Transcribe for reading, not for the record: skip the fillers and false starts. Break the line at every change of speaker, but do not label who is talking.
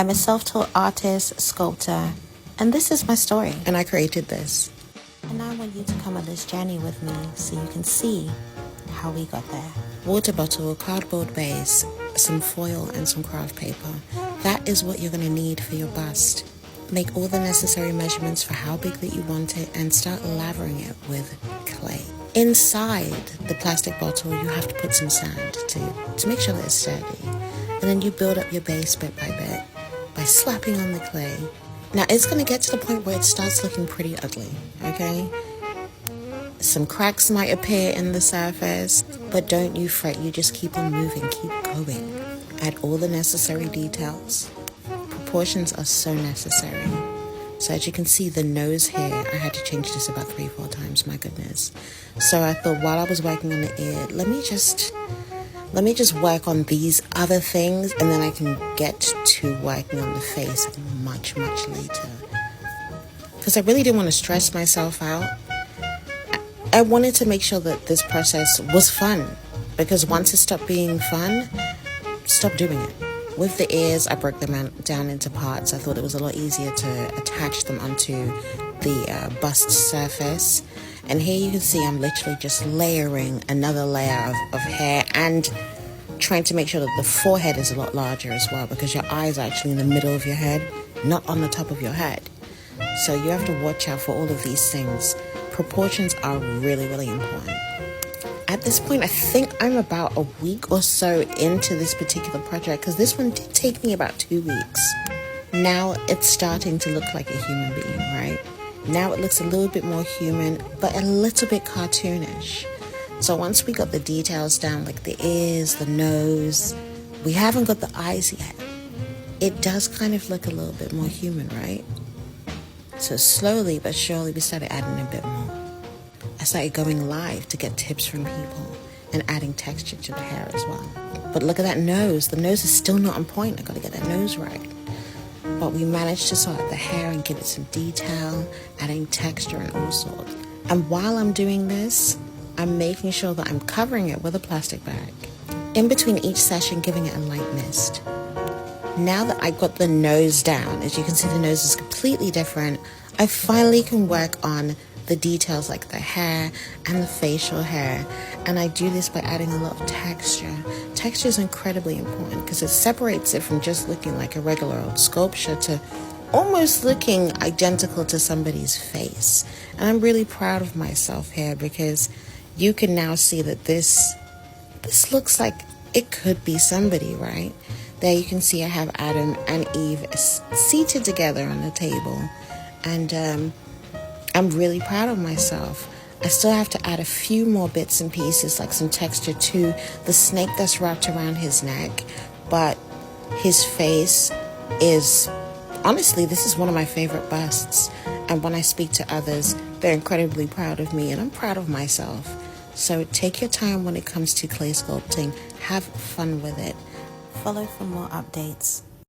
I'm a self-taught artist, sculptor, and this is my story. And I created this. And I want you to come on this journey with me so you can see how we got there. Water bottle, cardboard base, some foil and some craft paper. That is what you're going to need for your bust. Make all the necessary measurements for how big that you want it and start lavering it with clay. Inside the plastic bottle, you have to put some sand to make sure that it's sturdy. And then you build up your base bit by bit by slapping on the clay. Now it's going to get to the point where it starts looking pretty ugly, okay? Some cracks might appear in the surface, but don't you fret, you just keep on moving, keep going. Add all the necessary details. Proportions are so necessary. So as you can see, the nose here, I had to change this about 3-4 times, my goodness. So I thought while I was working on the ear, let me just work on these other things, and then I can get to working on the face much later. Because I really didn't want to stress myself out. I wanted to make sure that this process was fun, because once it stopped being fun, stop doing it. With the ears, I broke them down into parts. I thought it was a lot easier to attach them onto the bust surface. And here you can see I'm literally just layering another layer of hair and trying to make sure that the forehead is a lot larger as well, because your eyes are actually in the middle of your head, not on the top of your head. So you have to watch out for all of these things. Proportions are really important. At this point, I think I'm about a week or so into this particular project, because this one did take me about 2 weeks. Now it's starting to look like a human being, right? Now it looks a little bit more human, but a little bit cartoonish. So once we got the details down, like the ears, the nose, we haven't got the eyes yet. It does kind of look a little bit more human, right? So slowly but surely we started adding a bit more. I started going live to get tips from people and adding texture to the hair as well. But look at that nose. The nose is still not on point. I gotta get that nose right. But we managed to sort out the hair and give it some detail, adding texture and all sorts. And while I'm doing this, I'm making sure that I'm covering it with a plastic bag. In between each session, giving it a light mist. Now that I got the nose down, as you can see, the nose is completely different. I finally can work on the details like the hair and the facial hair, and I do this by adding a lot of texture. Texture is incredibly important because it separates it from just looking like a regular old sculpture to almost looking identical to somebody's face. And I'm really proud of myself here, because you can now see that this looks like it could be somebody, right? There you can see I have Adam and Eve seated together on the table, and I'm really proud of myself. I still have to add a few more bits and pieces, like some texture to the snake that's wrapped around his neck. But his face is, honestly, this is one of my favorite busts. And when I speak to others, they're incredibly proud of me, and I'm proud of myself. So take your time when it comes to clay sculpting. Have fun with it. Follow for more updates.